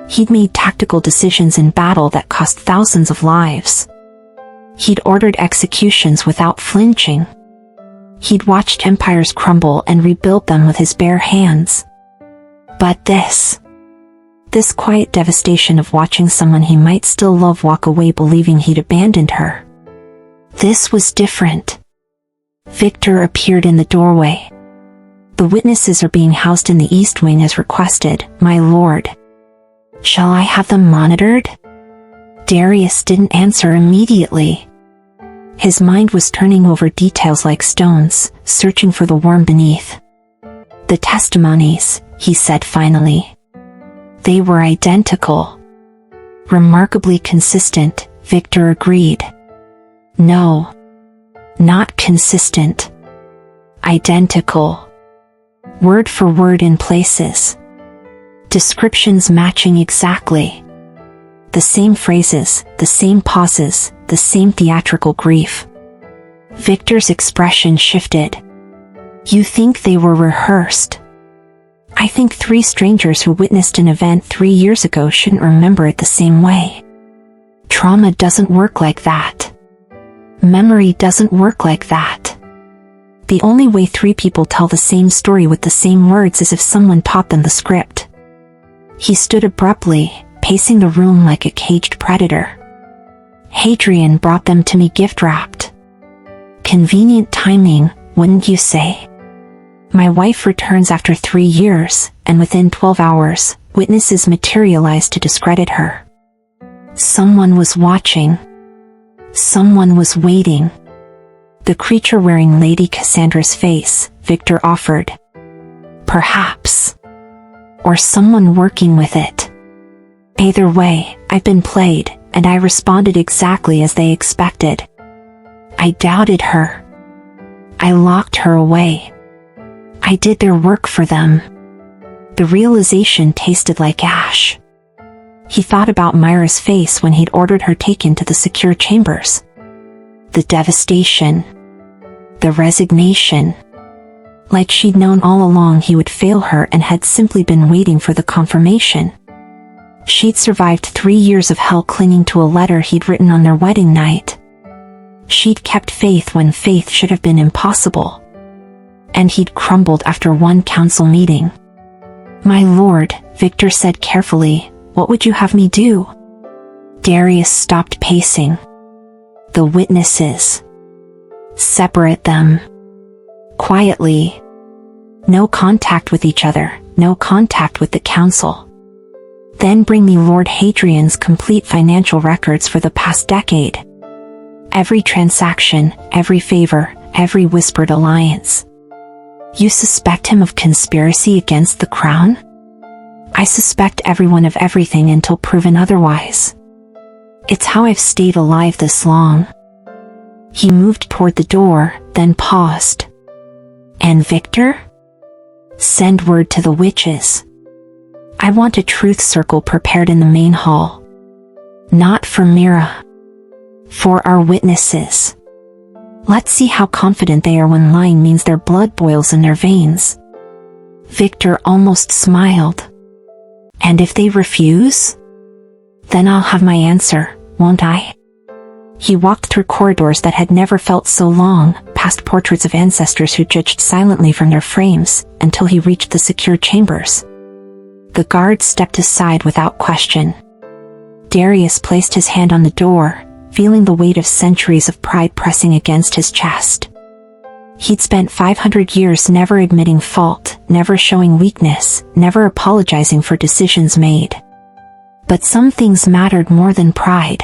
He'd made tactical decisions in battle that cost thousands of lives. He'd ordered executions without flinching. He'd watched empires crumble and rebuild them with his bare hands. But this quiet devastation of watching someone he might still love walk away believing he'd abandoned her. This was different. Victor appeared in the doorway. The witnesses are being housed in the East Wing as requested, my lord. Shall I have them monitored? Darius didn't answer immediately. His mind was turning over details like stones, searching for the worm beneath. The testimonies, he said finally. They were identical. Remarkably consistent, Victor agreed. No. Not consistent. Identical. Word for word in places. Descriptions matching exactly. The same phrases, the same pauses, the same theatrical grief. Victor's expression shifted. You think they were rehearsed? I think 3 strangers who witnessed an event 3 years ago shouldn't remember it the same way. Trauma doesn't work like that. Memory doesn't work like that. The only way 3 people tell the same story with the same words is if someone taught them the script. He stood abruptly, pacing the room like a caged predator. Hadrian brought them to me gift-wrapped. Convenient timing, wouldn't you say? My wife returns after 3 years, and within 12 hours, witnesses materialized to discredit her. Someone was watching. Someone was waiting. The creature wearing Lady Cassandra's face, Victor offered. Perhaps. Or someone working with it. Either way, I've been played, and I responded exactly as they expected. I doubted her. I locked her away. I did their work for them. The realization tasted like ash. He thought about Myra's face when he'd ordered her taken to the secure chambers. The devastation. The resignation. Like she'd known all along he would fail her and had simply been waiting for the confirmation. She'd survived 3 years of hell clinging to a letter he'd written on their wedding night. She'd kept faith when faith should have been impossible. And he'd crumbled after one council meeting. "My lord," Victor said carefully, "what would you have me do?" Darius stopped pacing. "The witnesses. Separate them. Quietly. No contact with each other, no contact with the council. Then bring me Lord Hadrian's complete financial records for the past decade. Every transaction, every favor, every whispered alliance. You suspect him of conspiracy against the crown? I suspect everyone of everything until proven otherwise. It's how I've stayed alive this long." He moved toward the door, then paused. "And Victor? Send word to the witches. I want a truth circle prepared in the main hall. Not for Mira. For our witnesses. Let's see how confident they are when lying means their blood boils in their veins." Victor almost smiled. "And if they refuse? Then I'll have my answer, won't I?" He walked through corridors that had never felt so long, past portraits of ancestors who judged silently from their frames, until he reached the secure chambers. The guard stepped aside without question. Darius placed his hand on the door, feeling the weight of centuries of pride pressing against his chest. He'd spent 500 years never admitting fault, never showing weakness, never apologizing for decisions made. But some things mattered more than pride.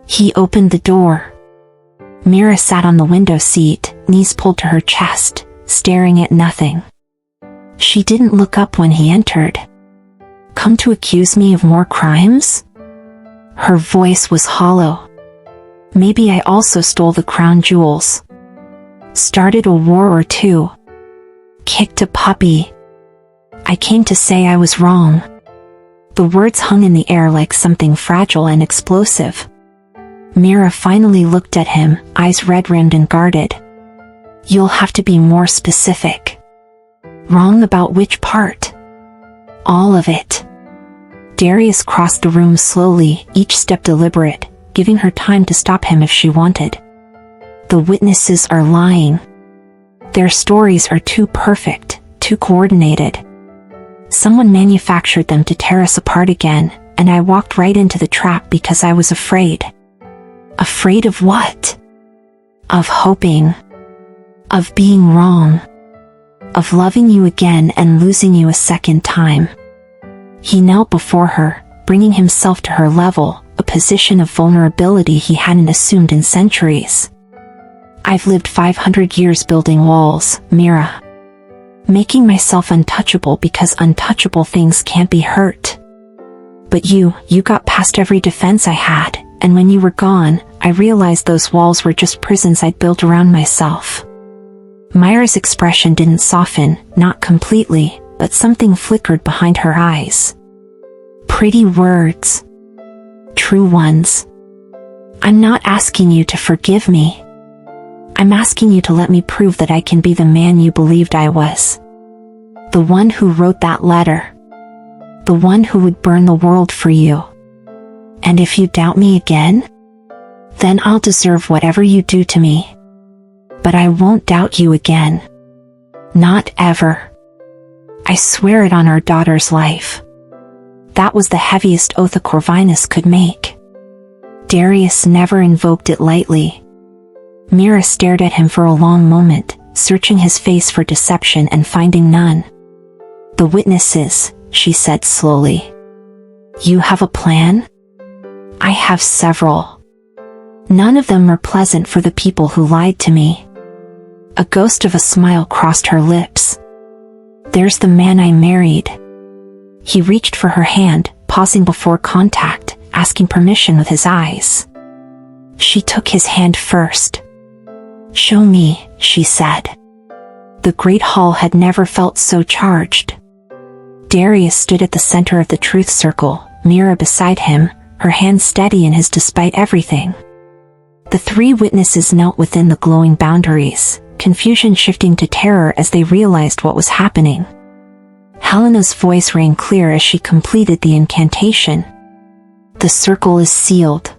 He opened the door. Mira sat on the window seat, knees pulled to her chest, staring at nothing. She didn't look up when he entered. "Come to accuse me of more crimes?" Her voice was hollow. "Maybe I also stole the crown jewels. Started a war or two. Kicked a puppy. I came to say I was wrong." The words hung in the air like something fragile and explosive. Mira finally looked at him, eyes red-rimmed and guarded. "You'll have to be more specific." "Wrong about which part?" "All of it." Darius crossed the room slowly, each step deliberate, giving her time to stop him if she wanted. "The witnesses are lying. Their stories are too perfect, too coordinated. Someone manufactured them to tear us apart again, and I walked right into the trap because I was afraid." "Afraid of what?" "Of hoping. Of being wrong. Of loving you again and losing you a second time." He knelt before her, bringing himself to her level, a position of vulnerability he hadn't assumed in centuries. "I've lived 500 years building walls, Mira. Making myself untouchable because untouchable things can't be hurt. But you got past every defense I had, and when you were gone, I realized those walls were just prisons I'd built around myself." Myra's expression didn't soften, not completely, but something flickered behind her eyes. "Pretty words. True ones. I'm not asking you to forgive me. I'm asking you to let me prove that I can be the man you believed I was. The one who wrote that letter. The one who would burn the world for you. And if you doubt me again, then I'll deserve whatever you do to me. But I won't doubt you again. Not ever. I swear it on our daughter's life." That was the heaviest oath a Corvinus could make. Darius never invoked it lightly. Mira stared at him for a long moment, searching his face for deception and finding none. "The witnesses," she said slowly. "You have a plan?" "I have several. None of them are pleasant for the people who lied to me." A ghost of a smile crossed her lips. "There's the man I married." He reached for her hand, pausing before contact, asking permission with his eyes. She took his hand first. "Show me," she said. The great hall had never felt so charged. Darius stood at the center of the truth circle, Mira beside him, her hand steady in his despite everything. The three witnesses knelt within the glowing boundaries, confusion shifting to terror as they realized what was happening. Helena's voice rang clear as she completed the incantation. The circle is sealed.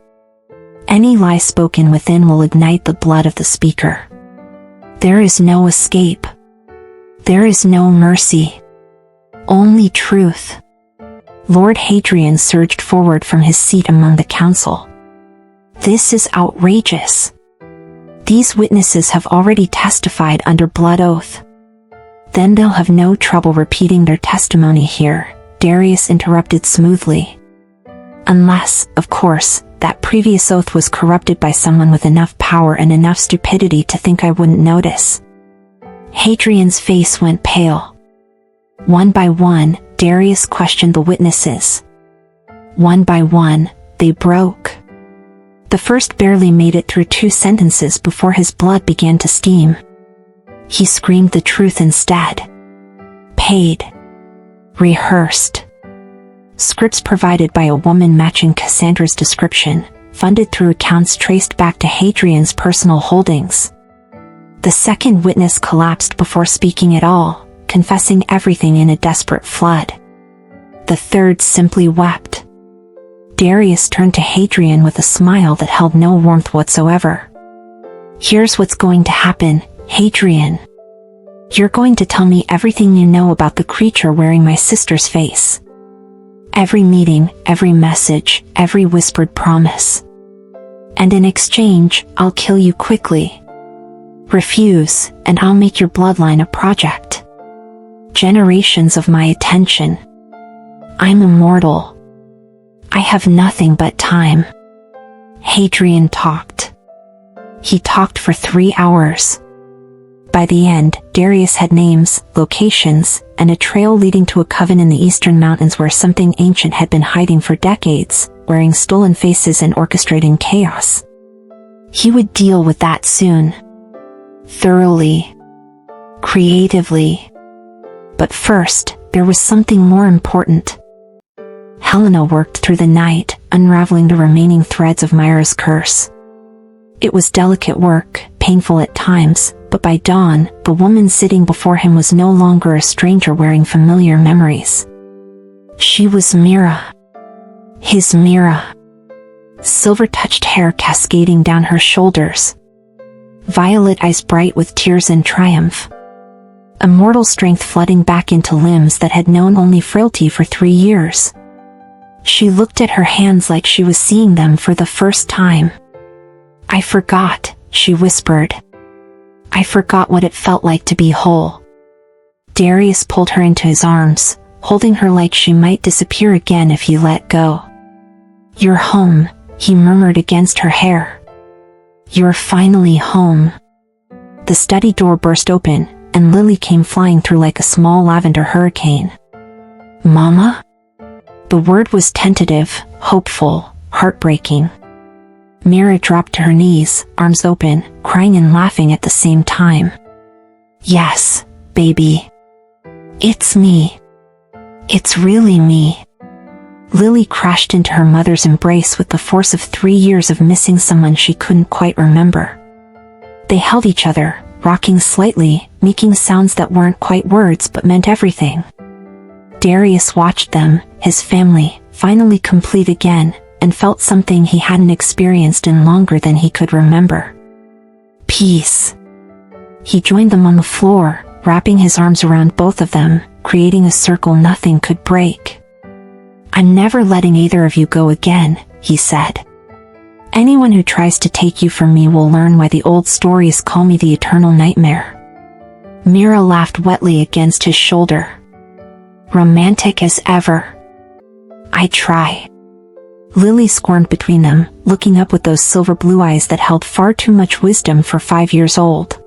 Any lie spoken within will ignite the blood of the speaker. There is no escape. There is no mercy. Only truth. Lord Hadrian surged forward from his seat among the council. This is outrageous. These witnesses have already testified under blood oath. Then they'll have no trouble repeating their testimony here, Darius interrupted smoothly. Unless, of course, that previous oath was corrupted by someone with enough power and enough stupidity to think I wouldn't notice. Hadrian's face went pale. One by one, Darius questioned the witnesses. One by one, they broke. The first barely made it through 2 sentences before his blood began to steam. He screamed the truth instead. Paid. Rehearsed. Scripts provided by a woman matching Cassandra's description, funded through accounts traced back to Hadrian's personal holdings. The second witness collapsed before speaking at all, confessing everything in a desperate flood. The third simply wept. Darius turned to Hadrian with a smile that held no warmth whatsoever. Here's what's going to happen, Hadrian. You're going to tell me everything you know about the creature wearing my sister's face. Every meeting, every message, every whispered promise. And in exchange, I'll kill you quickly. Refuse, and I'll make your bloodline a project. Generations of my attention. I'm immortal. I have nothing but time. Hadrian talked. He talked for 3 hours. By the end, Darius had names, locations, and a trail leading to a coven in the eastern mountains where something ancient had been hiding for decades, wearing stolen faces and orchestrating chaos. He would deal with that soon. Thoroughly. Creatively. But first, there was something more important. Helena worked through the night, unraveling the remaining threads of Myra's curse. It was delicate work, painful at times, but by dawn, the woman sitting before him was no longer a stranger wearing familiar memories. She was Mira. His Mira. Silver-touched hair cascading down her shoulders. Violet eyes bright with tears and triumph. Immortal strength flooding back into limbs that had known only frailty for 3 years. She looked at her hands like she was seeing them for the first time. I forgot, she whispered. I forgot what it felt like to be whole. Darius pulled her into his arms, holding her like she might disappear again if he let go. You're home, he murmured against her hair. You're finally home. The study door burst open, and Lily came flying through like a small lavender hurricane. Mama? The word was tentative, hopeful, heartbreaking. Mira dropped to her knees, arms open, crying and laughing at the same time. Yes, baby. It's me. It's really me. Lily crashed into her mother's embrace with the force of 3 years of missing someone she couldn't quite remember. They held each other, rocking slightly, making sounds that weren't quite words but meant everything. Darius watched them, his family, finally complete again, and felt something he hadn't experienced in longer than he could remember. Peace. He joined them on the floor, wrapping his arms around both of them, creating a circle nothing could break. I'm never letting either of you go again, he said. Anyone who tries to take you from me will learn why the old stories call me the eternal nightmare. Mira laughed wetly against his shoulder. Romantic as ever. I try. Lily squirmed between them, looking up with those silver blue eyes that held far too much wisdom for 5 years old.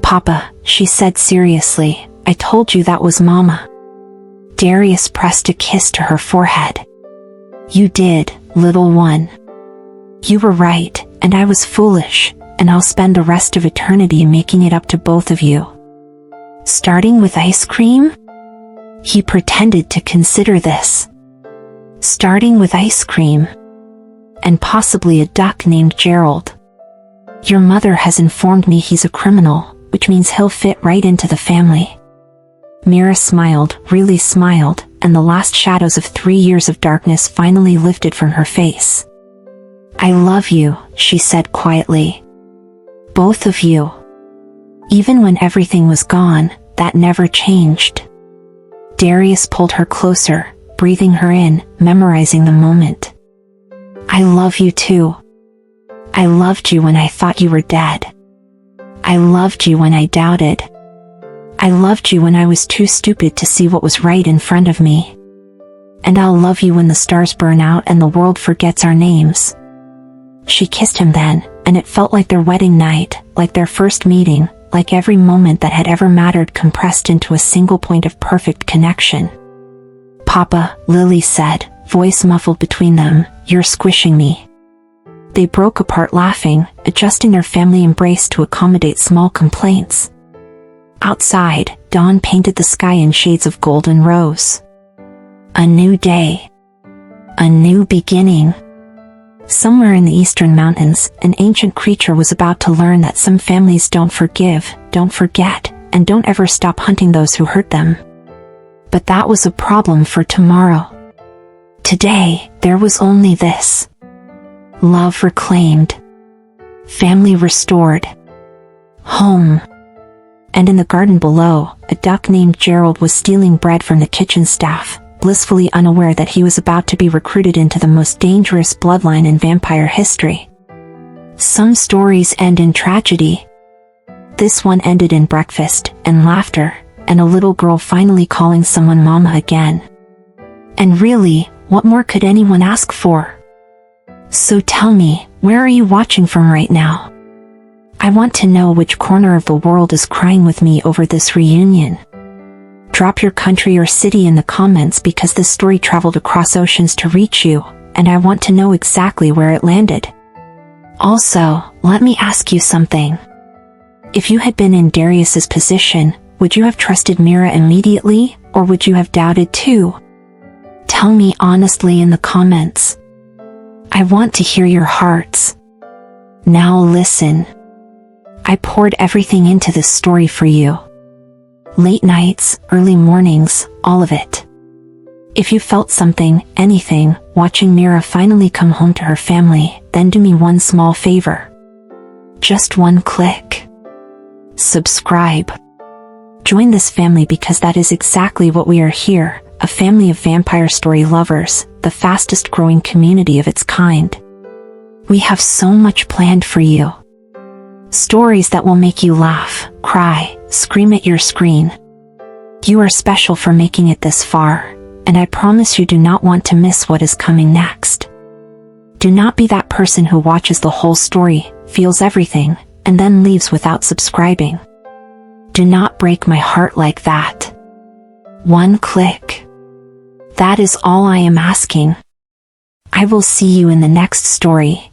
Papa, she said seriously, I told you that was Mama. Darius pressed a kiss to her forehead. You did, little one. You were right, and I was foolish, and I'll spend the rest of eternity making it up to both of you. Starting with ice cream? He pretended to consider this. Starting with ice cream. And possibly a duck named Gerald. Your mother has informed me he's a criminal, which means he'll fit right into the family. Mira smiled, really smiled, and the last shadows of 3 years of darkness finally lifted from her face. "I love you," she said quietly. "Both of you. Even when everything was gone, that never changed." Darius pulled her closer, breathing her in, memorizing the moment. "I love you too. I loved you when I thought you were dead. I loved you when I doubted. I loved you when I was too stupid to see what was right in front of me. And I'll love you when the stars burn out and the world forgets our names." She kissed him then, and it felt like their wedding night, like their first meeting, like every moment that had ever mattered compressed into a single point of perfect connection. "Papa," Lily said, voice muffled between them, "you're squishing me." They broke apart laughing, adjusting their family embrace to accommodate small complaints. Outside, dawn painted the sky in shades of gold and rose. A new day. A new beginning. Somewhere in the eastern mountains, an ancient creature was about to learn that some families don't forgive, don't forget, and don't ever stop hunting those who hurt them. But that was a problem for tomorrow. Today, there was only this. Love reclaimed. Family restored. Home. And in the garden below, a duck named Gerald was stealing bread from the kitchen staff, blissfully unaware that he was about to be recruited into the most dangerous bloodline in vampire history. Some stories end in tragedy. This one ended in breakfast, and laughter, and a little girl finally calling someone mama again. And really, what more could anyone ask for? So tell me, where are you watching from right now? I want to know which corner of the world is crying with me over this reunion. Drop your country or city in the comments because this story traveled across oceans to reach you, and I want to know exactly where it landed. Also, let me ask you something. If you had been in Darius's position, would you have trusted Mira immediately, or would you have doubted too? Tell me honestly in the comments. I want to hear your hearts. Now listen. I poured everything into this story for you. Late nights, early mornings, all of it. If you felt something, anything, watching Mira finally come home to her family, then do me one small favor. Just one click. Subscribe. Join this family because that is exactly what we are here, a family of vampire story lovers, the fastest growing community of its kind. We have so much planned for you. Stories that will make you laugh, cry, scream at your screen. You are special for making it this far, and I promise you do not want to miss what is coming next. Do not be that person who watches the whole story, feels everything, and then leaves without subscribing. Do not break my heart like that. One click. That is all I am asking. I will see you in the next story.